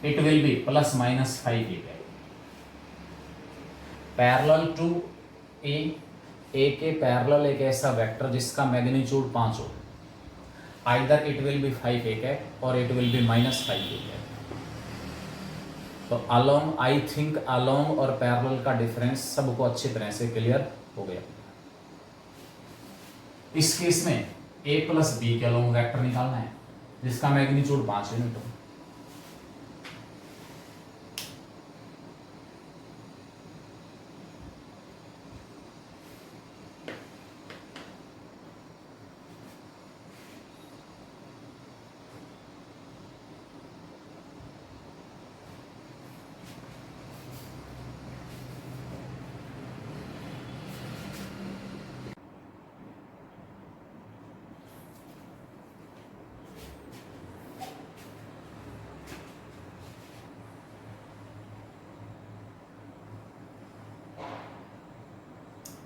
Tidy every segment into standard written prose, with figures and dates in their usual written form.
It will be plus minus 5 A cap. Parallel to A के parallel एक ऐसा vector जिसका मैग्नीट्यूड 5 हो, either it will be 5 A cap और it will be minus 5 A cap. तो along, I think along और parallel का difference सबको अच्छी तरह से क्लियर हो गया। इस केस में ए प्लस बी के अलोंग वेक्टर निकालना है जिसका मैग्नीट्यूड 5 यूनिट हो।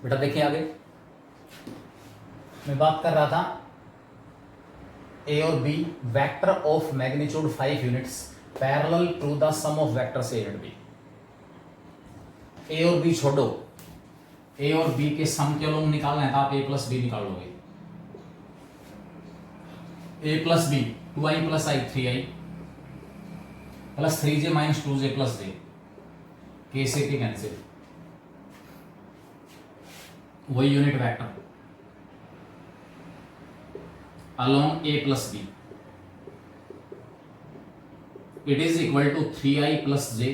बेटा देखिए आगे मैं बात कर रहा था ए और B vector of magnitude 5 units parallel to the sum of vectors A and B. A और बी छोड़ो, ए और बी के सम के लोग निकालना है तो आप ए प्लस बी निकाल लोगे। A plus B 2i plus i 3i plus 3j minus 2j plus j, के से के कैंसिल, वही unit vector along A plus B. It is equal to 3i plus j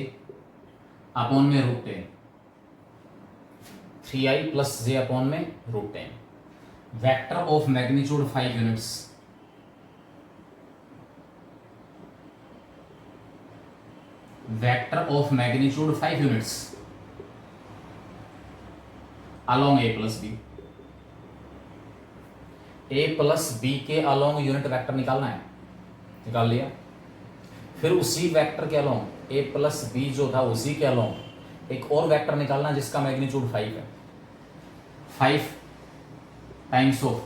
upon में √10, 3i प्लस j अपॉन में √10। Vector of magnitude 5 units, vector of magnitude 5 units along A plus B. A plus B के along unit vector निकालना है, निकाल लिया। फिर उसी vector के अलोंग ए प्लस बी जो था उसी के अलोंग एक और वेक्टर निकालना जिसका मैग्नीट्यूड 5 है। 5 times of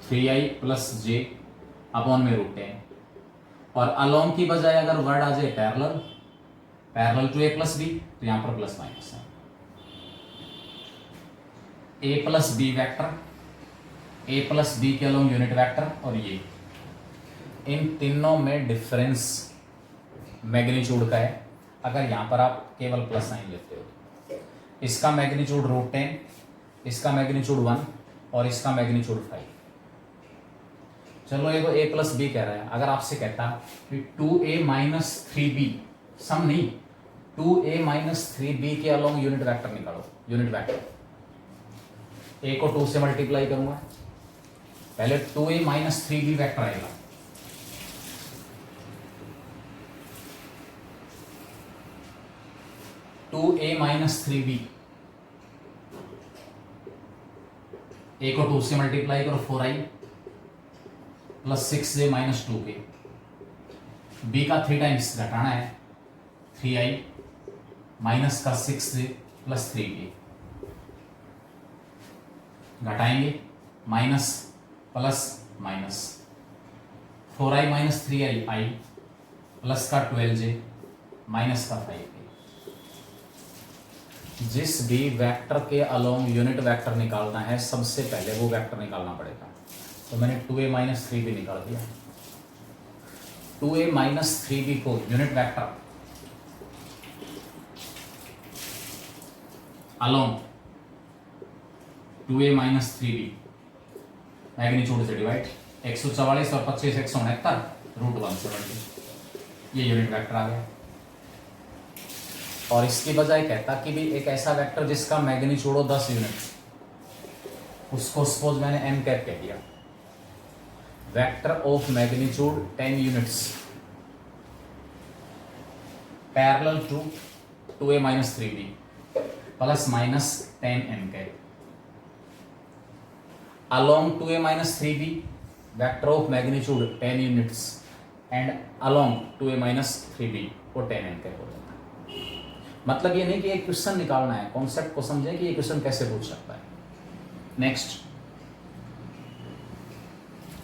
3i plus j upon में √10। और अलोंग की बजाय अगर वर्ड आ जाए parallel, parallel to A plus B तो यहां पर प्लस माइनस है। A plus B vector, A plus B के अलोंग यूनिट वेक्टर, और ये इन तीनों में डिफरेंस मैग्नीट्यूड का है। अगर यहां पर आप केवल प्लस साइन लेते हो, इसका मैग्नीट्यूड √10, इसका मैग्नीट्यूड 1 और इसका मैग्नीट्यूड 5। चलो ये तो ए प्लस बी कह रहा है। अगर आपसे कहता कि 2a माइनस 3b, सम नहीं, 2a माइनस 3b के अलोंग यूनिट वेक्टर निकालो, यूनिट वेक्टर ए को 2 से मल्टीप्लाई करूंगा, पहले 2a माइनस 3b वेक्टर आएगा, टू ए माइनस 3b, ए को 2 से मल्टीप्लाई करो 4i plus 6j minus 2k, B का 3 टाइम्स घटाना है 3i माइनस का 6j प्लस 3k, घटाएंगे minus plus minus 4i minus 3i plus का 12j माइनस का 5k। जिस भी वेक्टर के अलोंग यूनिट वेक्टर निकालना है सबसे पहले वो वेक्टर निकालना पड़ेगा। तो मैंने 2a माइनस 3b निकाल दिया। 2a माइनस 3b को unit vector along 2a minus 3b magnitude से डिवाइड, 144 और 25 169 √170, ये यूनिट वेक्टर आ गया। और इसकी बजाय कहता कि भी एक ऐसा वेक्टर जिसका मैग्नीट्यूड हो 10 यूनिट, उसको सपोज मैंने m कैप कह दिया। Vector of magnitude 10 units parallel to 2a minus 3b plus minus 10 m cap along 2a minus 3b vector of magnitude 10 units and along 2a minus 3b को 10 m cap हो जाता है। मतलब ये नहीं कि एक क्वेश्चन निकालना है, कॉन्सेप्ट को समझें कि ये क्वेश्चन कैसे पूछ सकता है। Next,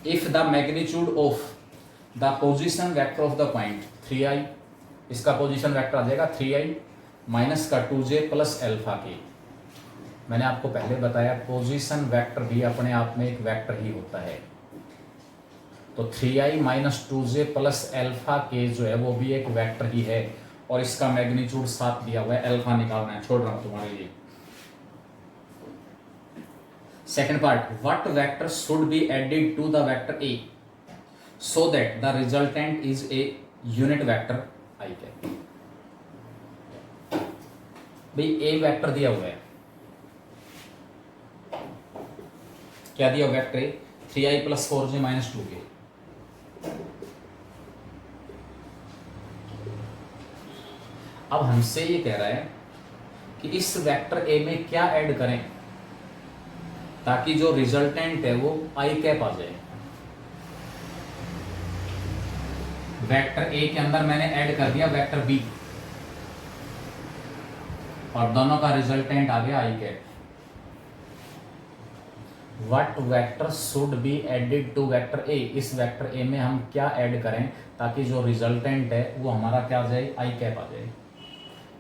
if the magnitude of the position vector of the point 3i इसका पोजीशन वेक्टर आ जाएगा 3i माइनस का 2j प्लस अल्फा के। मैंने आपको पहले बताया पोजीशन वेक्टर भी अपने आप में एक वेक्टर ही होता है, तो 3i minus 2j plus alpha के जो है वो भी एक वेक्टर ही है, और इसका मैग्नीट्यूड 7 दिया हुआ है, अल्फा निकालना है, छोड़ रहा हूं तुम्हारे लिए। Second part, what vector should be added to the vector A so that the resultant is a unit vector i cap. भाई ए वेक्टर दिया हुआ है, क्या दिया vector A 3i plus 4j minus 2k। अब हमसे ये कह रहा है कि इस वेक्टर ए में क्या ऐड करें ताकि जो रिजल्टेंट है वो आई कैप आ जाए। वेक्टर ए के अंदर मैंने ऐड कर दिया वेक्टर बी, और दोनों का रिजल्टेंट आ गया i cap. What vector should be added to vector A, इस वेक्टर ए में हम क्या ऐड करें ताकि जो रिजल्टेंट है वो हमारा क्या आ जाए, आई कैप आ जाए।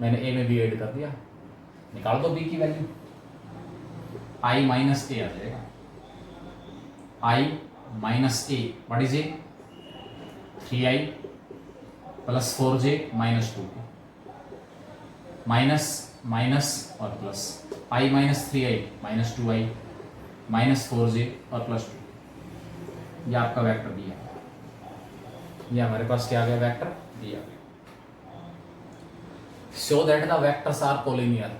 मैंने ए में भी ऐड कर दिया, निकाल दो बी की वैल्यू, आई माइनस ए आ जाएगा। I minus A what is A 3i plus 4j minus 2k, minus minus और plus, i minus 3i minus 2i minus 4j और प्लस 2। यह आपका वेक्टर बी है, यह हमारे पास क्या आ गया, वेक्टर बी आ गया। Show that the vectors are collinear,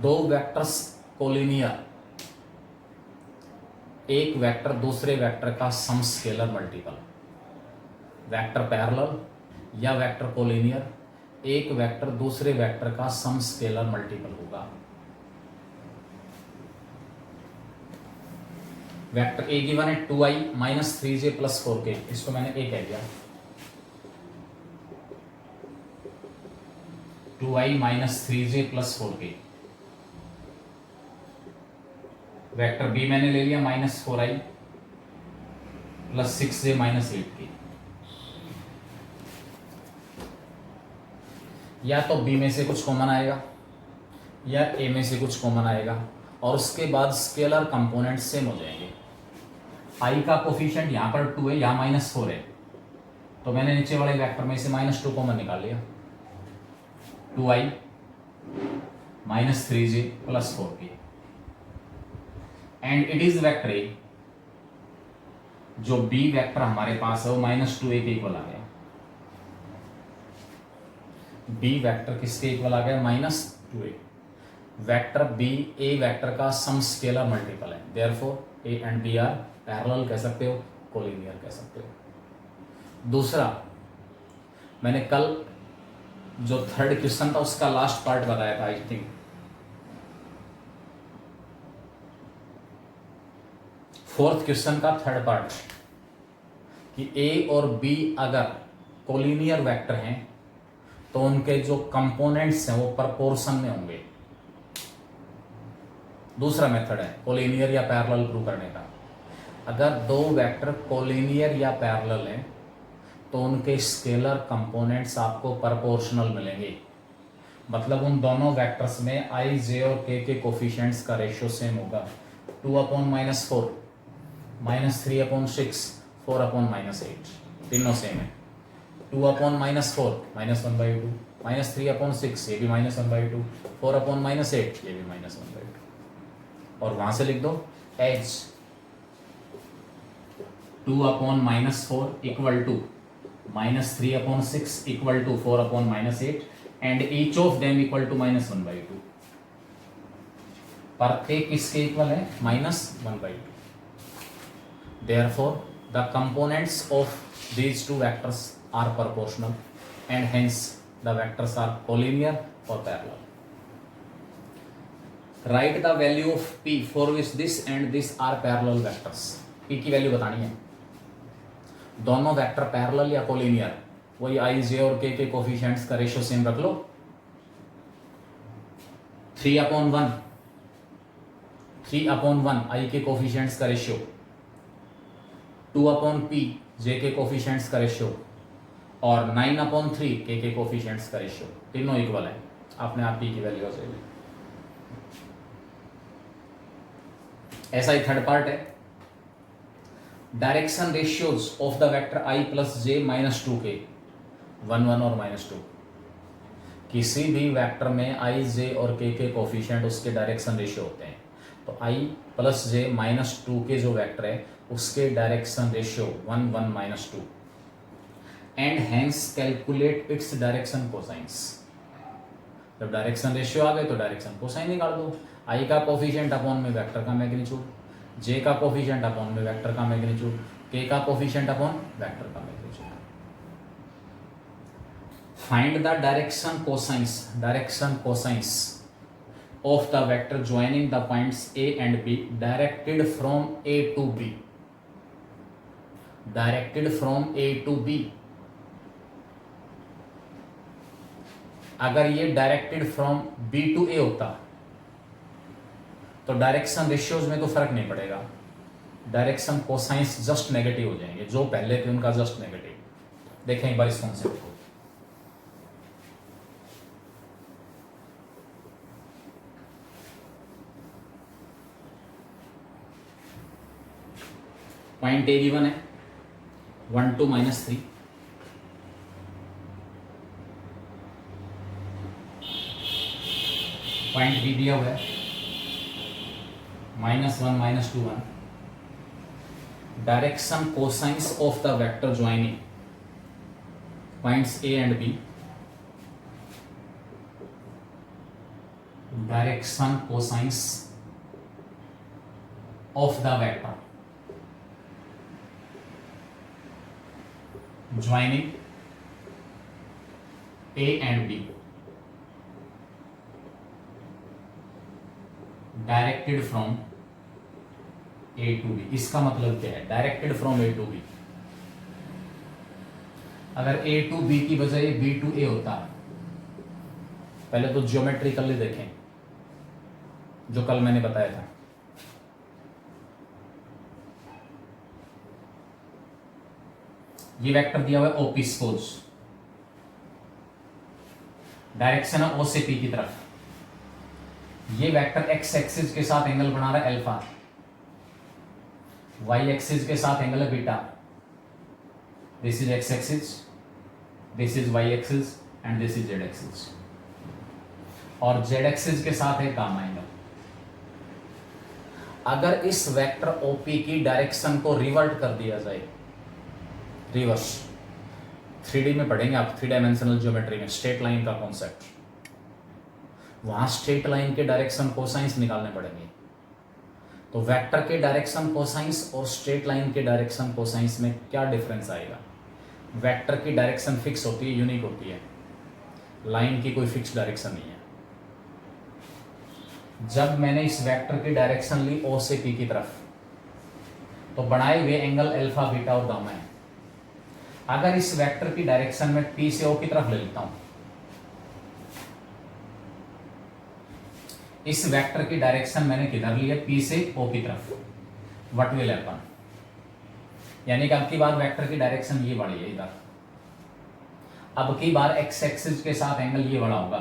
दो वेक्टर्स कोलिनियर, एक वेक्टर दूसरे वेक्टर का some scalar multiple. Vector parallel या वेक्टर कोलिनियर, एक वेक्टर दूसरे वेक्टर का सम स्केलर मल्टीपल होगा। वेक्टर ए गिवन है 2i minus 3j plus 4k, इसको मैंने ए कह दिया। 2i minus 3j plus 4k। Vector B मैंने ले लिया minus 4i plus 6j minus 8k। या तो बी में से कुछ कॉमन आएगा या ए में से कुछ कॉमन आएगा, और उसके बाद स्केलर कंपोनेंट सेम हो जाएंगे। आई का कोफिशिएंट यहाँ पर 2 है, यहाँ माइनस 4 है, तो मैंने नीचे वाले वेक्टर में से माइनस 2 कॉमन निकाल लिया। 2i minus 3j plus 4k and it is vector A. जो बी वेक्टर हमारे पास है वो माइनस 2a के इक्वल आ गया। बी वेक्टर किसके इक्वल आ गया, minus 2a। Vector B A vector का सम स्केलर मल्टीपल है, therefore A and B are parallel कह सकते हो, कोलिनियर कह सकते हो। दूसरा, मैंने कल जो थर्ड क्वेश्चन था उसका लास्ट पार्ट बताया था, आई थिंक फोर्थ क्वेश्चन का थर्ड पार्ट, कि ए और बी अगर कोलिनियर वेक्टर हैं तो उनके जो कंपोनेंट्स हैं वो प्रोपोर्शन में होंगे। दूसरा मेथड है कोलिनियर या पैरेलल प्रूव करने का। अगर दो वेक्टर कोलिनियर या पैरेलल हैं तो उनके स्केलर कंपोनेंट्स आपको प्रोपोर्शनल मिलेंगे, मतलब उन दोनों वेक्टर्स में आई जे और के कोफिशिएंट्स का रेशियो सेम होगा। 2/-4 -3/6 4/-8 तीनों सेम है। 2/-4 -1/2 -3/6 ये भी -1/2 4/-8 ये भी -1/2, और वहां से लिख दो H 2/-4 equal to -3/6 equal to 4/-8 and each of them equal to -1/2। प्रत्येक किसके इक्वल है, -1/2। Therefore, the components of these two vectors are proportional and hence the vectors are collinear or parallel. Write the value of P for which this and this are parallel vectors. P की value बतानी है। दोनों vector parallel या collinear, वही आई जे और के coefficients का ratio same रख लो। 3/1 आई के कोफिशिएंट्स का रेशियो, 2/p जे के कोफिशिएंट्स का रेशियो, और 9/3 के कोफिशिएंट्स का रेशियो, तीनों इक्वल है, आपने आप पी की वैल्यू से ली। ऐसा ही थर्ड पार्ट है, direction ratios of the vector i plus J minus 2k, 1 1 और -2। किसी भी वेक्टर में i, j और k के कोफिशिएंट उसके डायरेक्शन रेशियो होते हैं। तो i plus J minus 2k जो वेक्टर है उसके direction ratio 1 1 -2, and hence calculate its direction cosines. जब डायरेक्शन रेशियो आ गए तो डायरेक्शन कोसाइन निकाल दो, i का कोफिशिएंट अपॉन में वेक्टर का मैग्नीट्यूड, j का कोफिशिएंट अपॉन में वेक्टर का मैग्नीट्यूड, k का कोफिशिएंट अपॉन वेक्टर का magnitude. Find the direction cosines of the vector joining the points A and B directed from A to B, directed from A to B। अगर ये directed from B to A होता तो direction ratios में तो फर्क नहीं पड़ेगा, direction cosines just negative हो जाएंगे, जो पहले थे उनका जस्ट नेगेटिव। देखें एक बार इस कॉन्सेप्ट को, पॉइंट ए गिवन है 1 2 -3, पॉइंट बी दिया हुआ है -1 -2 1। Direction cosines of the vector joining points A and B, direction cosines of the vector joining A and B directed from A to B। इसका मतलब क्या है, directed from A to B? अगर A to B की बजाय B to A होता, पहले तो ज्योमेट्रिकली देखें जो कल मैंने बताया था, ये वेक्टर दिया हुआ है ओपी सपोज, डायरेक्शन है ओ से पी की तरफ, ये वेक्टर एक्स एक्सिस के साथ एंगल बना रहा है अल्फा, वाई एक्सिस के साथ एंगल है beta, this is X axis, this is Y axis and this is Z axis, और जेड एक्सिस के साथ है गामा एंगल। अगर इस वेक्टर ओपी की डायरेक्शन को रिवर्ट कर दिया जाए, रिवर्स 3D में पढ़ेंगे आप, 3 डायमेंशनल ज्योमेट्री में स्ट्रेट लाइन का कॉन्सेप्ट, वहां स्ट्रेट लाइन के डायरेक्शन कोसाइंस निकालने पड़ेंगे। तो वेक्टर के डायरेक्शन कोसाइंस और स्ट्रेट लाइन के डायरेक्शन कोसाइंस में क्या डिफरेंस आएगा? वेक्टर की डायरेक्शन फिक्स होती है, यूनिक होती है, लाइन की कोई फिक्स डायरेक्शन नहीं है। जब मैंने इस वेक्टर की डायरेक्शन ली ओ से पी की तरफ, तो बनाए हुए एंगल अल्फा बीटा और गामा है। अगर इस वेक्टर की डायरेक्शन में पी से ओ की तरफ ले लेता हूं, इस वेक्टर की डायरेक्शन मैंने किधर ली है? पी से ओ की तरफ, व्हाट विल हैपन? यानी कि अब की बार वेक्टर की डायरेक्शन ये बढ़ी है इधर, अब की बार एक्स एक्सिस के साथ एंगल ये बड़ा होगा।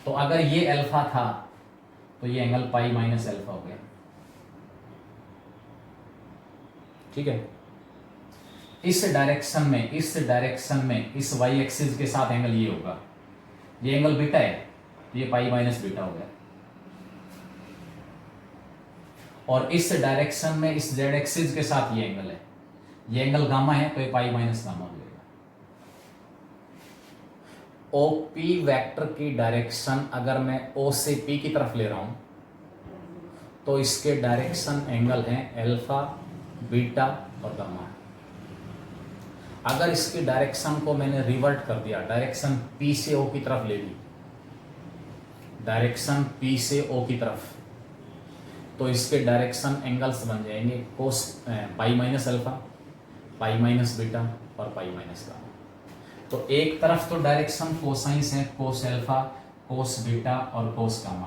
तो अगर ये अल्फा था तो ये एंगल पाई माइनस अल्फा हो गया, ठीक है। इस डायरेक्शन में इस वाई एक्सिस के साथ एंगल ये होगा, ये एंगल बीटा है, ये पाई माइनस बीटा हो गया। और इस डायरेक्शन में इस जेड एक्सिस के साथ ये एंगल है, ये एंगल गामा है, तो ये पाई माइनस गामा हो जाएगा। ओपी वेक्टर की डायरेक्शन अगर मैं ओ से पी की तरफ ले रहा हूं, तो इसके डायरेक्शन एंगल है अल्फा बीटा और गामा। अगर इसकी डायरेक्शन को मैंने रिवर्ट कर दिया, डायरेक्शन पी से ओ की तरफ ले ली, डायरेक्शन पी से ओ की तरफ, तो इसके डायरेक्शन एंगल्स बन जाएंगे cos pi minus alpha, pi minus beta और पाई माइनस गामा। तो एक तरफ तो डायरेक्शन कोसाइंस है, कोस अल्फा, कोस बीटा और cos gamma,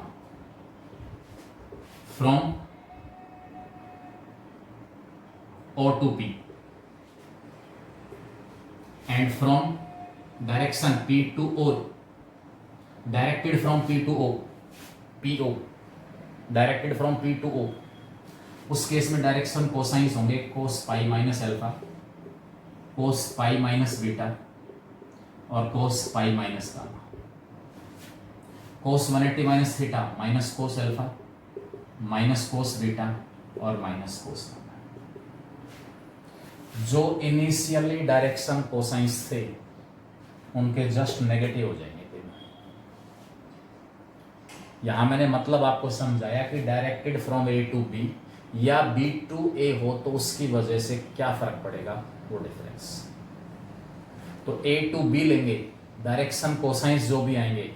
from O to P, and from direction P to O, directed from P to O, PO, directed from P to O, उस case में direction cosines होंगे cos pi minus alpha, cos pi minus beta और cos pi minus gamma. Cos 180 minus theta minus cos alpha minus cos beta और minus cos gamma. जो initially direction cosines थे उनके just negative हो जाएंगे। यहां मैंने मतलब आपको समझाया कि directed from A to B या B to A हो तो उसकी वजह से क्या फर्क पड़ेगा, वो डिफरेंस। तो A to B लेंगे, डायरेक्शन कोसाइंस जो भी आएंगे,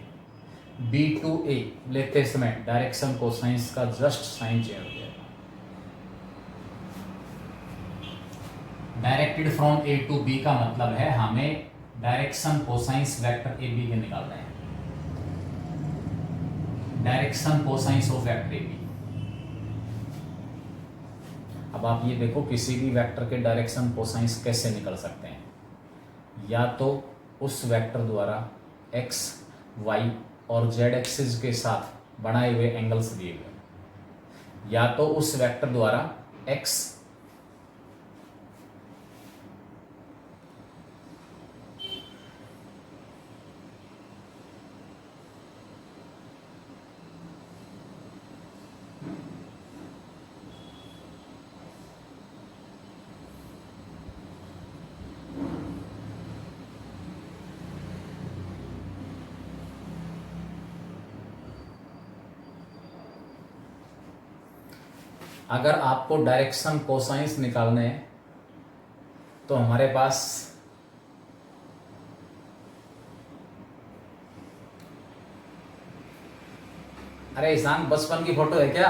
B to A लेते समय डायरेक्शन कोसाइंस का जस्ट साइन चेंज हो जाएगा। Directed from A to B का मतलब है हमें डायरेक्शन कोसाइंस वेक्टर AB के निकालना है, direction cosines of vector AB। अब आप ये देखो किसी भी वेक्टर के डायरेक्शन कोसाइंस कैसे निकल सकते हैं, या तो उस वेक्टर द्वारा x, y और z एक्सिस के साथ बनाए हुए एंगल्स दिए हुए, या तो उस वेक्टर द्वारा x अगर आपको डायरेक्शन कोसाइंस निकालने हैं तो हमारे पास अरे ईशान बचपन की फोटो है क्या?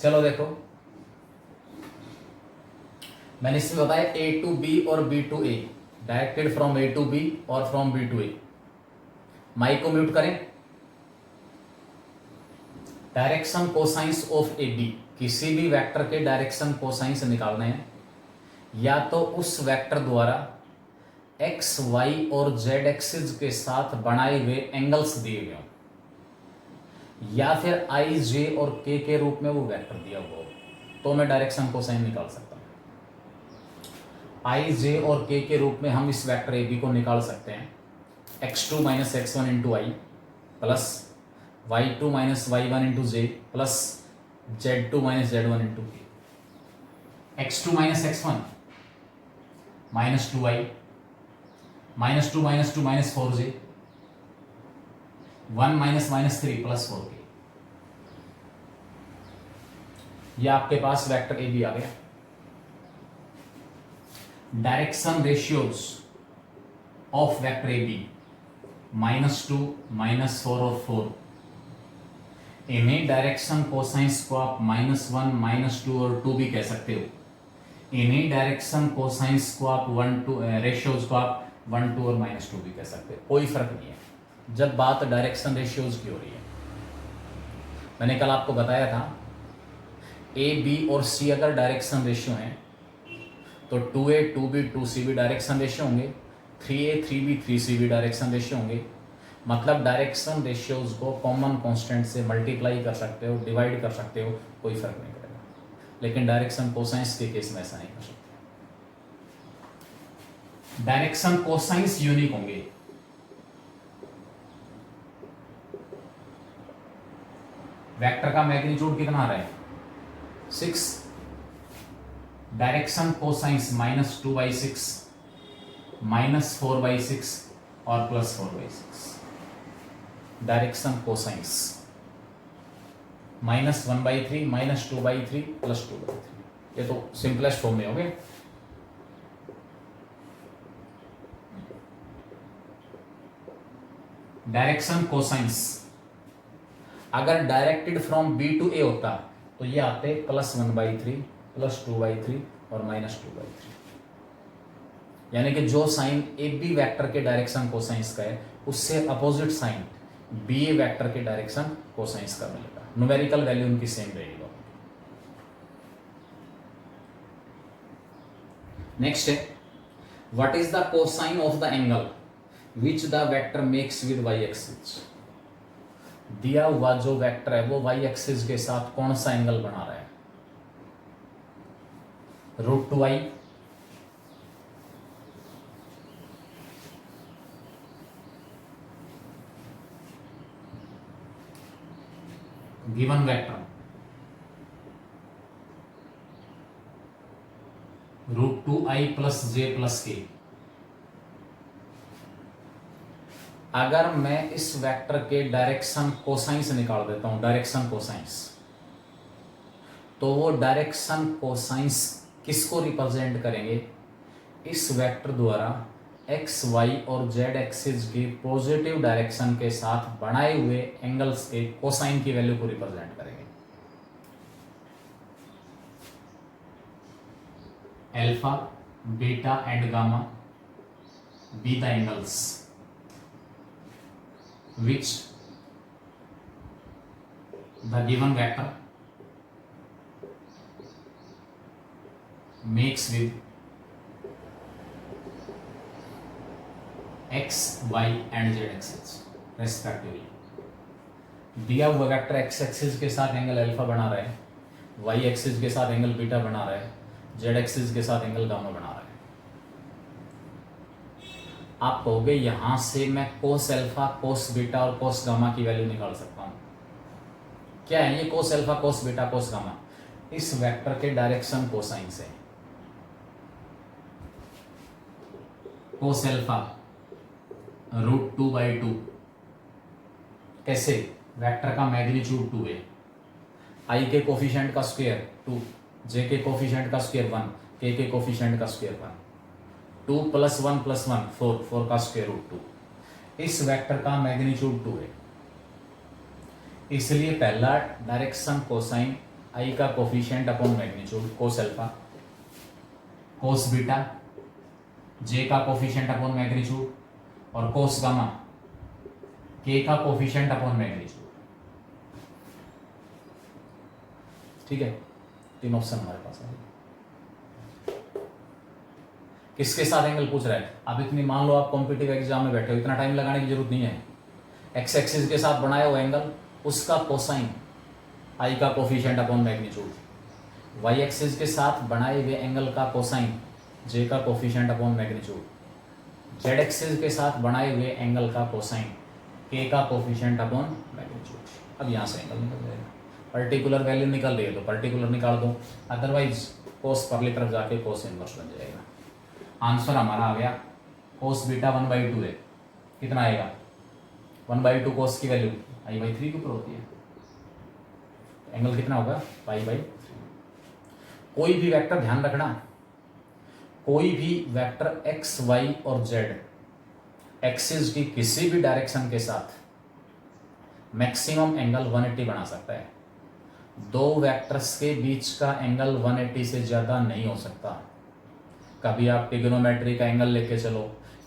चलो देखो, मैंने इसमें बताया A to B और B to A, directed from A to B और from B to A। Mike को म्यूट करें। डायरेक्शन कोसाइंस ऑफ AB, किसी भी वेक्टर के डायरेक्शन कोसाइंस निकालने हैं, या तो उस वेक्टर द्वारा x, y और z एक्सिस के साथ बनाए हुए एंगल्स दिए गए हों, या फिर i, j और k के रूप में वो वेक्टर दिया हुआ हो, तो मैं डायरेक्शन कोसाइन निकाल सकता हूं। i, j और k के रूप में हम इस वेक्टर AB को निकाल सकते हैं x2 minus x1 into i plus y2 minus y1 into j plus z2 minus z1 into k. x2 minus x1 minus 2i minus 2 minus 2 minus 4j 1 minus minus 3 plus 4k। ये आपके पास vector AB आ गया। Direction ratios of vector AB -2, -4 और 4, इन्हें direction cosines को आप -1, -2 और 2 भी कह सकते हो। इन्हीं डायरेक्शन कोसाइंस को आप 1, 2 रेशियोज को आप 1, 2 और -2 भी कह सकते हो, कोई फर्क नहीं है जब बात डायरेक्शन रेशियोज की हो रही है। मैंने कल आपको बताया था A, B और C अगर डायरेक्शन रेशियो हैं तो 2A, 2B, 2C भी डायरेक्शन रेशियो होंगे, 3A, 3B, 3C भी डायरेक्शन रेशियो होंगे। मतलब डायरेक्शन रेशियोज को कॉमन कांस्टेंट से मल्टीप्लाई कर सकते हो, डिवाइड कर सकते हो, कोई फर्क नहीं पड़ेगा। लेकिन डायरेक्शन कोसाइंस के केस में ऐसा नहीं कर सकते। डायरेक्शन कोसाइंस यूनिक होंगे। वेक्टर का मैग्नीट्यूड कितना आ रहा है? 6। डायरेक्शन कोसाइंस -2/6, -4/6 और +4/6। Direction cosines -1/3, -2/3, +2/3। ये तो सिंपलेस्ट फॉर्म में हो गए। डायरेक्शन कोसाइंस अगर directed from B to A होता तो ये आते +1/3, +2/3 और -2/3। यानी कि जो साइन AB वेक्टर के डायरेक्शन कोसाइंस का है उससे अपोजिट साइन BA वेक्टर के डायरेक्शन कोसाइंस का मिलेगा। न्यूमेरिकल वैल्यू उनकी सेम रहेगी। नेक्स्ट है what is the cosine of the angle which the vector makes with Y axis. दिया हुआ जो वेक्टर है वो वाई एक्सिस के साथ कौन सा एंगल बना रहा है, √2i given vector √2i plus j plus k। अगर मैं इस वेक्टर के डायरेक्शन कोसाइंस निकाल देता हूं, डायरेक्शन कोसाइंस, तो वो डायरेक्शन कोसाइंस किसको रिप्रेजेंट करेंगे, इस वेक्टर द्वारा एक्स वाई और जेड एक्सिस की पॉजिटिव डायरेक्शन के साथ बनाए हुए एंगल्स के कोसाइन की वैल्यू को रिप्रेजेंट करेंगे। Alpha beta and gamma be the angles which the given vector makes with x, y and z axis respectively। दिया हुआ वेक्टर x एक्सिस के साथ एंगल अल्फा बना रहा है, y एक्सिस के साथ एंगल बीटा बना रहा है, z एक्सिस के साथ एंगल गामा बना रहा है। आप कहोगे यहां से मैं कोस अल्फा कोस बीटा और कोस गामा की वैल्यू निकाल सकता हूं। क्या है ये कोस alpha cos beta cos gamma, इस वेक्टर के डायरेक्शन कोसाइन से। कोस अल्फा √2/2 कैसे, वेक्टर का मैग्नीट्यूड 2 है, आई के कोफिशिएंट का स्क्वायर 2, जे के कोफिशिएंट का स्क्वायर 1, के कोफिशिएंट का स्क्वायर 1, 2 + 1 + 1 4, 4 का स्क्वायर रूट 2। इस वेक्टर का मैग्नीट्यूड 2 है, इसलिए पहला डायरेक्शन कोसाइन आई का coefficient upon magnitude cos alpha, cos beta j का कोफिशिएंट अपॉन मैग्नीट्यूड, और कोस गामा के का कोफिशिएंट अपॉन मैग्नीट्यूड। ठीक है, 3 ऑप्शन हमारे पास है। किसके साथ एंगल पूछ रहा है, अब इतनी मान लो आप कॉम्पिटिटिव एग्जाम में बैठे हो, इतना टाइम लगाने की जरूरत नहीं है। एक्स एक्सिस के साथ बनाया हुआ एंगल, उसका कोसाइन आई का coefficient upon magnitude, Y axis के साथ बनाए हुए एंगल का कोसाइन जे का coefficient upon magnitude, Z axis के साथ बनाए हुए एंगल का कोसाइन के का कोफिशिएंट अपॉन मैग्नीट्यूड। अब यहाँ से एंगल निकल जाएगा, पर्टिकुलर वैल्यू निकल रही है तो पर्टिकुलर निकाल दो, अदरवाइज कोस परली तरफ जाके कोस इनवर्स बन जाएगा। आंसर हमारा आ गया कोस बीटा 1/2 है, कितना आएगा 1/2 कोस की वैल्यू i/3 के ऊपर होती है, एंगल कितना होगा π/3। कोई भी वेक्टर ध्यान रखना, कोई भी वेक्टर x y और z एक्सिस की किसी भी डायरेक्शन के साथ मैक्सिमम एंगल 180 बना सकता है। दो वेक्टर्स के बीच का एंगल 180 से ज़्यादा नहीं हो सकता। कभी आप ट्रिग्नोमेट्री का एंगल लेके चलो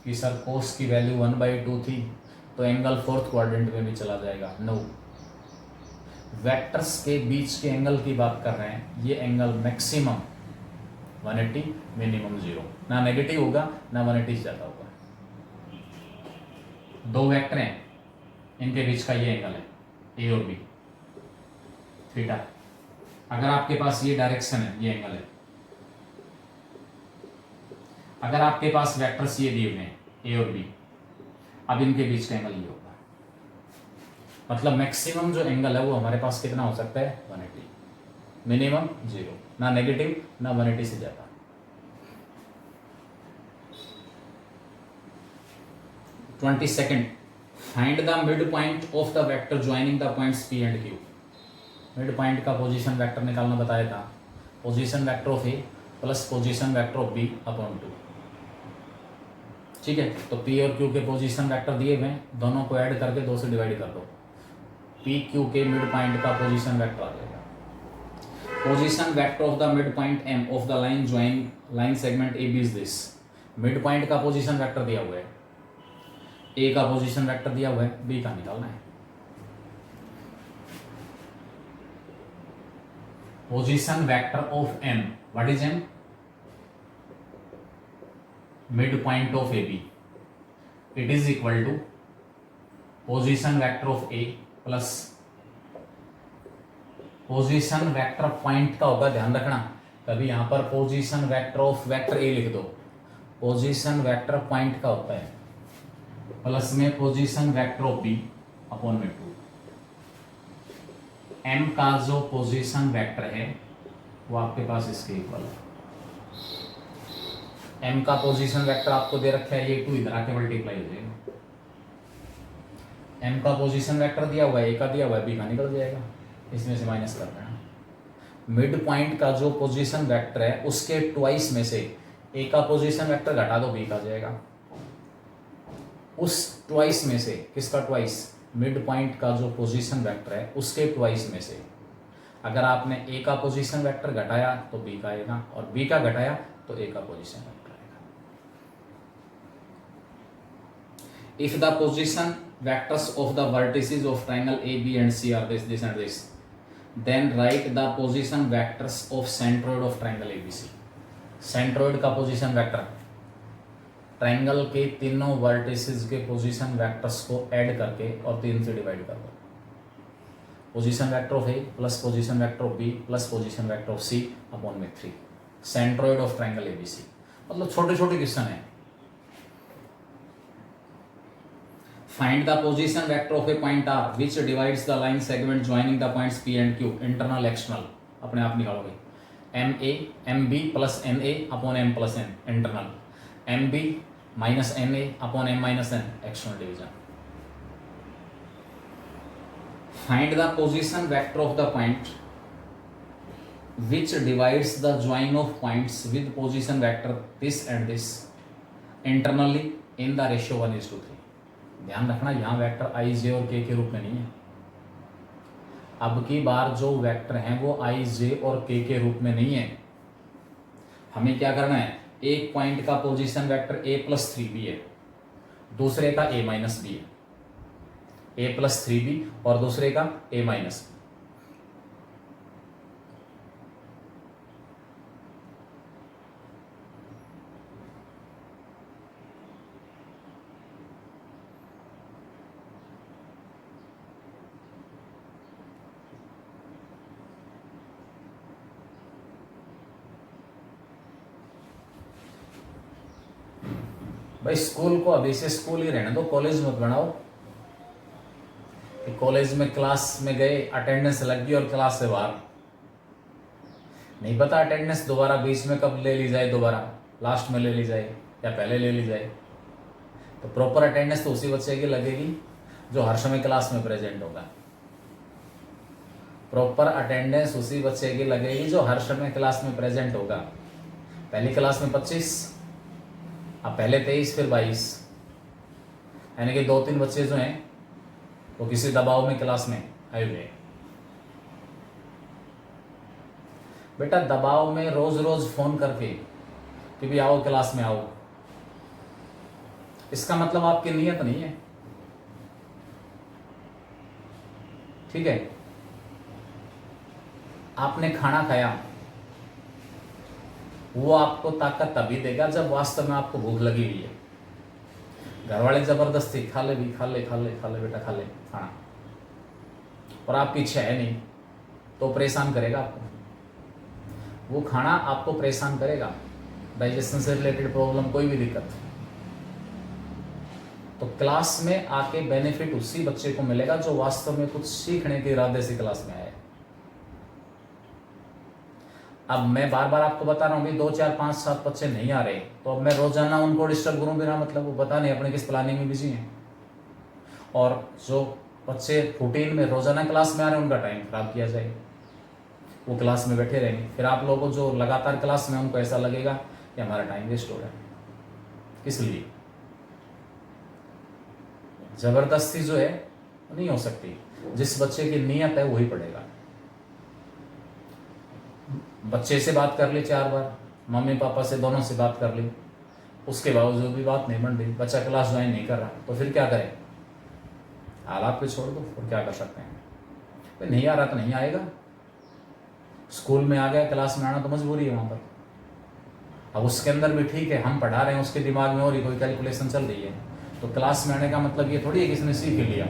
कि सर कोस की वैल्यू 1/2 थी तो एंगल 4th क्वाड्रेंट में भी चला जाएगा, नो। वेक्टर्स के बीच के एंगल की बात कर रहे हैं, ये एंगल मैक्सिमम 180, मिनिमम 0, ना नेगेटिव होगा ना 180 से ज़्यादा होगा। दो वेक्टर हैं, इनके बीच का ये एंगल है ए और बी, थीटा। अगर आपके पास ये डायरेक्शन है, ये एंगल है, अगर आपके पास वेक्टर्स ये दिए हुए हैं ए और बी, अब इनके बीच का एंगल ये होगा, मतलब मैक्सिमम जो एंगल है वो हमारे पास कितना हो सकता है 180, मिनिमम 0, ना नेगेटिव ना 180 से ज़्यादा। Second, find the mid point of the vector joining the points P and Q। Mid point का पोजीशन वेक्टर निकालना बताया था, position vector of A plus position vector of B upon 2। ठीक है, तो P और Q के पोजीशन वेक्टर दिए हुए हैं, दोनों को ऐड करके 2 से डिवाइड कर दो, P Q के मिड पॉइंट का पोजीशन वेक्टर आ जाएगा। Position vector of the mid point M of the line join line segment AB is this. Mid point का पोजीशन वेक्टर दिया हुआ है, A का पोजीशन वेक्टर दिया हुआ है, B का निकालना है। Position vector of M, what is M? Mid point of A B, it is equal to position vector of A plus position vector point का होगा, ध्यान रखना, कभी यहां पर position vector of vector A लिख दो, पोजीशन वेक्टर पॉइंट का होता है प्लस में position vector of B upon में 2। एम का जो पोजीशन वेक्टर है वो आपके पास इसके इक्वल है। एम का पोजीशन वेक्टर आपको दे रखा है, ये 2 इधर आके मल्टीप्लाई हो जाएगा। एम का पोजीशन वेक्टर दिया हुआ है, ए का दिया हुआ है, बी का निकल जाएगा, इसमें से माइनस कर देना। मिड पॉइंट का जो पोजीशन वेक्टर है उसके ट्वाइस में से ए का पोजीशन वेक्टर घटा दो, बी का जाएगा। उस ट्वाइस में से, किसका ट्वाइस? मिड पॉइंट का जो पोजीशन वेक्टर है उसके ट्वाइस में से अगर आपने ए का पोजीशन वेक्टर घटाया तो बी का आएगा, और बी का घटाया तो ए का पोजीशन वेक्टर आएगा। If the position vectors of the vertices of triangle AB and C are this and this, then write the position vectors of centroid of triangle ABC। Centroid का position vector triangle के तीनों vertices के position vectors को add करके और 3 से divide कर दो। Position vector of A plus position vector of B plus position vector of C upon में 3, सेंट्रोइड ऑफ ट्रायंगल एबीसी। मतलब छोटे छोटे क्वेश्चन है। Find the position vector of a point R which divides the line segment joining the points P and Q, internal external अपने आप निकालोगे। MA MB plus NA upon M plus N internal, MB minus NA upon M minus N external division। Find the position vector of the point which divides the join of points with position vector this and this internally in the ratio 1:3। ध्यान रखना यहाँ vector आई जे और के रूप में नहीं है। अब की बार जो वेक्टर हैं वो आई जे और के रूप में नहीं है। हमें क्या करना है, एक पॉइंट का position vector a plus 3b है, दूसरे का a माइनस बी है, a प्लस 3b और दूसरे का a माइनस। भाई स्कूल को अभी से स्कूल ही रहने दो, कॉलेज मत बनाओ कि कॉलेज में क्लास में गए, अटेंडेंस लग गई और क्लास से बाहर। नहीं पता अटेंडेंस दोबारा बीच में कब ले ली जाए, दोबारा लास्ट में ले ली जाए या पहले ले ली जाए। तो प्रॉपर अटेंडेंस तो उसी बच्चे की लगेगी जो हर समय क्लास में प्रेजेंट होगा। प्रॉपर अटेंडेंस उसी बच्चे की लगेगी जो हर समय क्लास में प्रेजेंट होगा। पहली क्लास में 25, अब पहले 23 फिर 22, यानी कि 2-3 बच्चे जो हैं वो किसी दबाव में क्लास में आए हुए। बेटा दबाव में रोज रोज फोन करके कि भी आओ क्लास में आओ, इसका मतलब आपकी नियत नहीं है। ठीक है, आपने खाना खाया, वो आपको ताकत तभी देगा जब वास्तव में आपको भूख लगी हुई है। घर वाले जबरदस्ती खा ले भी, खा ले खा ले खा ले बेटा खा ले खाना, और आपकी इच्छा है नहीं तो परेशान करेगा आपको। वो खाना आपको परेशान करेगा, डाइजेशन से रिलेटेड प्रॉब्लम, कोई भी दिक्कत। तो क्लास में आके बेनिफिट उसी बच्चे को मिलेगा जो वास्तव में कुछ सीखने के इरादे से क्लास में आया है। अब मैं बार बार आपको बता रहा हूँ भी 2, 4, 5, 7 बच्चे नहीं आ रहे तो अब मैं रोजाना उनको डिस्टर्ब करूँ बिना मतलब, वो पता नहीं अपने किस प्लानिंग में बिजी हैं। और जो बच्चे रूटीन में रोजाना क्लास में आ रहे हैं उनका टाइम खराब किया जाए, वो क्लास में बैठे रहेंगे। फिर आप लोगों जो लगातार क्लास में, उनको ऐसा लगेगा कि हमारा टाइम वेस्ट हो रहा है। इसलिए जबरदस्ती जो है नहीं हो सकती। जिस बच्चे की नीयत है वही पढ़ेगा। बच्चे से बात कर ली 4 बार, मम्मी पापा से दोनों से बात कर ली, उसके बावजूद भी बात नहीं बन रही, बच्चा क्लास ज्वाइन नहीं कर रहा, तो फिर क्या करें? हालात पे छोड़ दो, और क्या कर सकते हैं। नहीं आ रहा तो नहीं आएगा, स्कूल में आ गया, क्लास में आना तो मजबूरी है वहाँ पर। अब उसके अंदर भी ठीक है, हम पढ़ा रहे हैं, उसके दिमाग में और ही कोई कैलकुलेशन चल रही है, तो क्लास में आने का मतलब ये थोड़ी है कि इसने सीख लिया।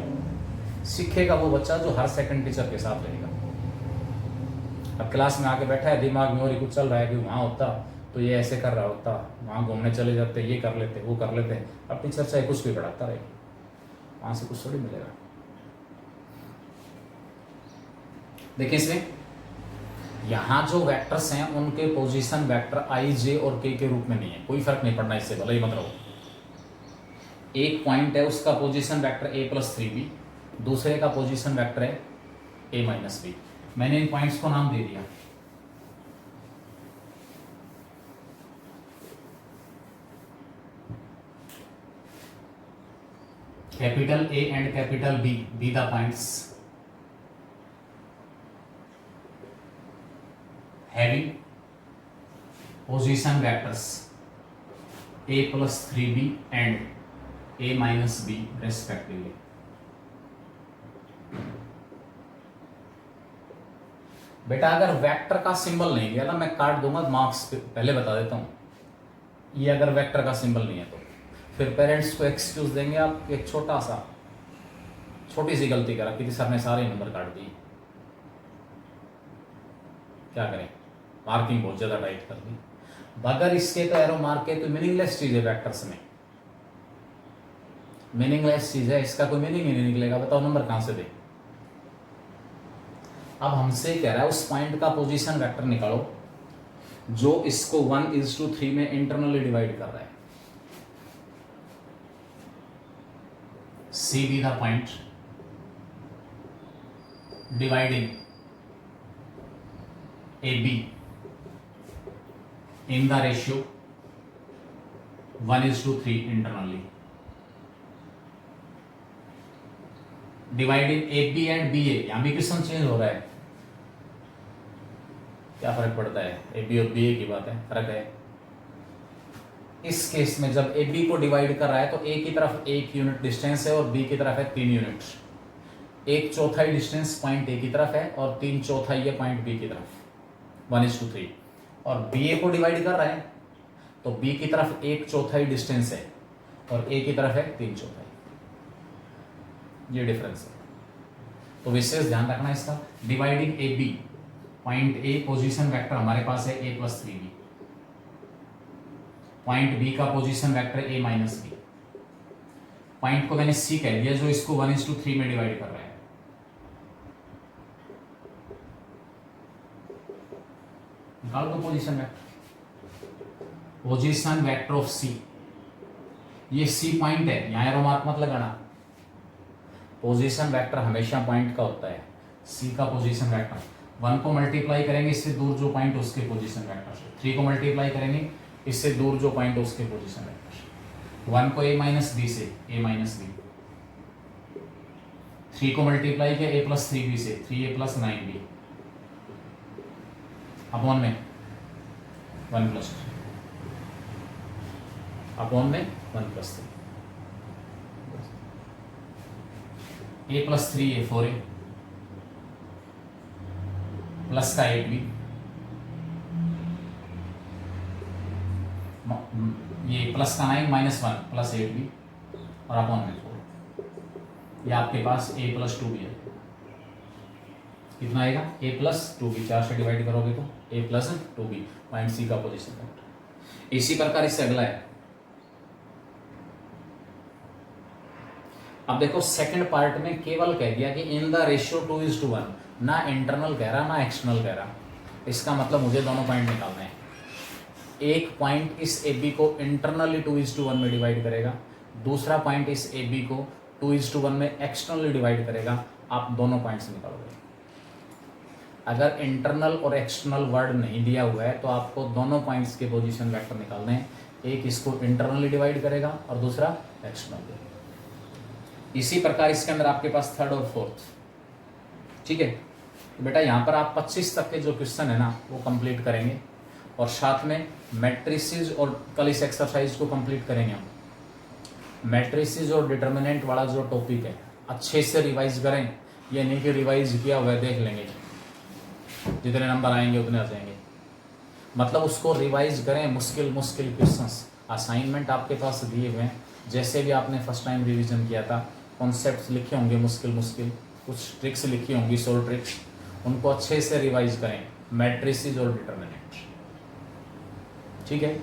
सीखेगा वो बच्चा जो हर सेकंड टीचर के साथ रहेगा। अब क्लास में आके बैठा है, दिमाग में और ही कुछ चल रहा है कि वहाँ होता तो ये ऐसे कर रहा होता, वहाँ घूमने चले जाते, ये कर लेते, वो कर लेते। अब टीचर चाहे कुछ भी पढ़ाता रहे, वहाँ से कुछ थोड़ी मिलेगा। देखिए इसमें यहाँ जो वेक्टर्स हैं उनके पोजीशन वेक्टर आई, जे और के रूप में नहीं है, कोई फर्क नहीं पड़ना इससे, भले ही मत रहो। एक पॉइंट है उसका पोजीशन वेक्टर a+3b, दूसरे का पोजीशन वेक्टर है a-b। मैंने इन पॉइंट्स को नाम दे दिया। Capital A and capital B be the points having position vectors a+3b and a-b respectively. बेटा अगर वेक्टर का सिंबल नहीं दिया ना, मैं काट दूंगा मार्क्स, पहले बता देता हूं। ये अगर वेक्टर का सिंबल नहीं है तो फिर पेरेंट्स को एक्सक्यूज देंगे आप, एक छोटी सी गलती करा कि सर ने सारे नंबर काट दिए, क्या करें, मार्किंग बहुत ज्यादा टाइट कर दी। बगैर इसके तो एरो मार्क के, तो मीनिंगलेस चीज है वेक्टर्स में, मीनिंगलेस चीज है, इसका कोई मीनिंग ही नहीं निकलेगा। बताओ नंबर कहां से दे। अब हमसे कह रहा है उस पॉइंट का पोजीशन वेक्टर निकालो जो इसको 1:3 में इंटरनली डिवाइड कर रहा है। C be the point dividing A B in the ratio 1:3 internally. Dividing A B and B A, यहां भी क्वेश्चन चेंज हो रहा है, क्या फर्क पड़ता है, ए बी और बी ए की बात है, फर्क है। इस केस में जब ए बी को डिवाइड कर रहा है तो ए की तरफ 1 यूनिट डिस्टेंस है और बी की तरफ है 3 यूनिट। 1/4 डिस्टेंस पॉइंट ए की तरफ है और 3/4 है पॉइंट बी की तरफ, 1:3। और बी ए को डिवाइड कर रहा है तो बी की तरफ 1/4 डिस्टेंस है और ए की तरफ है 3/4। ये डिफरेंस है, तो विशेष ध्यान रखना इसका। Dividing A B, point A position vector हमारे पास है a+3b, पॉइंट बी का पोजीशन वेक्टर a-b। पॉइंट को मैंने सी कह दिया जो इसको 1:3 में डिवाइड कर रहा है। निकाल दो position vector, position vector of C. ये सी पॉइंट है, यहां एरो मार्क मत लगाना। पोजीशन वेक्टर हमेशा पॉइंट का होता है। सी का पोजीशन वेक्टर 1 को मल्टीप्लाई करेंगे इससे दूर जो पॉइंट उसके पोजीशन वेक्टर से, 3 को मल्टीप्लाई करेंगे इससे दूर जो पॉइंट उसके पोजीशन वेक्टर से, 1 को a-b से a-b, 3 को मल्टीप्लाई किया a+3b से 3a+9b अपॉन में 1+3 अपॉन में 1+3, a+3 a 4a प्लस का 8b, ये प्लस का 9 -1 प्लस 8b और अपॉन में 4। ये आपके पास a+2b है, कितना आएगा a+2b, 4 से डिवाइड करोगे तो a+2b, पॉइंट सी का पोजीशन वेक्टर। इसी प्रकार इससे अगला है। अब देखो सेकंड पार्ट में केवल कह दिया कि इन द रेशियो 2:1, ना इंटरनल कह रहा ना एक्सटर्नल कह रहा। इसका मतलब मुझे दोनों पॉइंट निकालने हैं। एक पॉइंट इस ए बी को इंटरनली 2:1 में डिवाइड करेगा, दूसरा पॉइंट इस ए बी को 2:1 में एक्सटर्नली डिवाइड करेगा। आप दोनों पॉइंट्स निकालोगे। अगर इंटरनल और एक्सटर्नल वर्ड नहीं दिया हुआ है तो आपको दोनों पॉइंट्स के पोजीशन वेक्टर निकालने हैं। एक इसको इंटरनली डिवाइड करेगा और दूसरा एक्सटर्नल। इसी प्रकार इसके अंदर आपके पास थर्ड और फोर्थ, ठीक है। तो बेटा यहाँ पर आप 25 तक के जो क्वेश्चन है ना वो कंप्लीट करेंगे और साथ में मैट्रिसेस और कल इस एक्सरसाइज को कंप्लीट करेंगे हम। मैट्रिसेस और डिटर्मिनेंट वाला जो टॉपिक है अच्छे से रिवाइज करें, ये नहीं कि रिवाइज किया हुआ देख लेंगे। जितने नंबर आएंगे उतने आ जाएंगे। मतलब उसको रिवाइज करें, मुश्किल मुश्किल क्वेश्चंस असाइनमेंट आपके पास दिए हुए हैं, जैसे भी आपने फर्स्ट टाइम रिवीजन किया था, कॉन्सेप्ट्स लिखे होंगे मुश्किल मुश्किल, कुछ ट्रिक्स लिखी होंगी, सोल्व ट्रिक्स, उनको अच्छे से रिवाइज करें, मैट्रिसेस और डिटर्मिनेंट, ठीक है।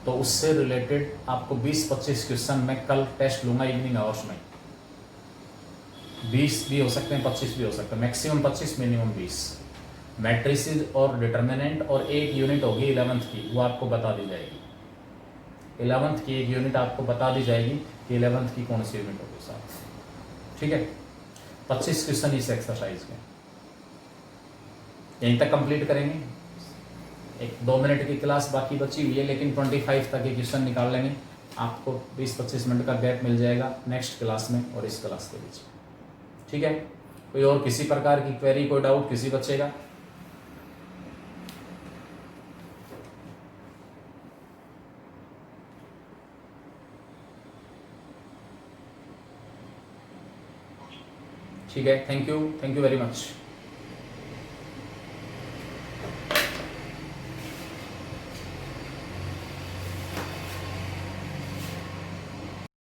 तो उससे रिलेटेड आपको 20-25 क्वेश्चन मैं कल टेस्ट लूंगा इवनिंग आवर्स में। 20 भी हो सकते हैं, 25 भी हो सकते हैं, मैक्सिमम 25, मिनिमम 20 मैट्रिसेस और डिटर्मिनेंट, और एक यूनिट होगी 11th की, वो आपको बता दी जाएगी। 11th की एक यूनिट आपको बता दी जाएगी कि 11th की कौन सी यूनिट होगी साहब, ठीक है। 25 क्वेश्चन इस एक्सरसाइज के यहीं तक कंप्लीट करेंगे। एक 2 मिनट की क्लास बाकी बची हुई है, लेकिन 25 तक के क्वेश्चन निकाल लेंगे। आपको 20-25 मिनट का गैप मिल जाएगा नेक्स्ट क्लास में और इस क्लास के बीच, ठीक है। कोई और किसी प्रकार की क्वेरी, कोई डाउट किसी बच्चे का? ठीक है, थैंक यू वेरी मच।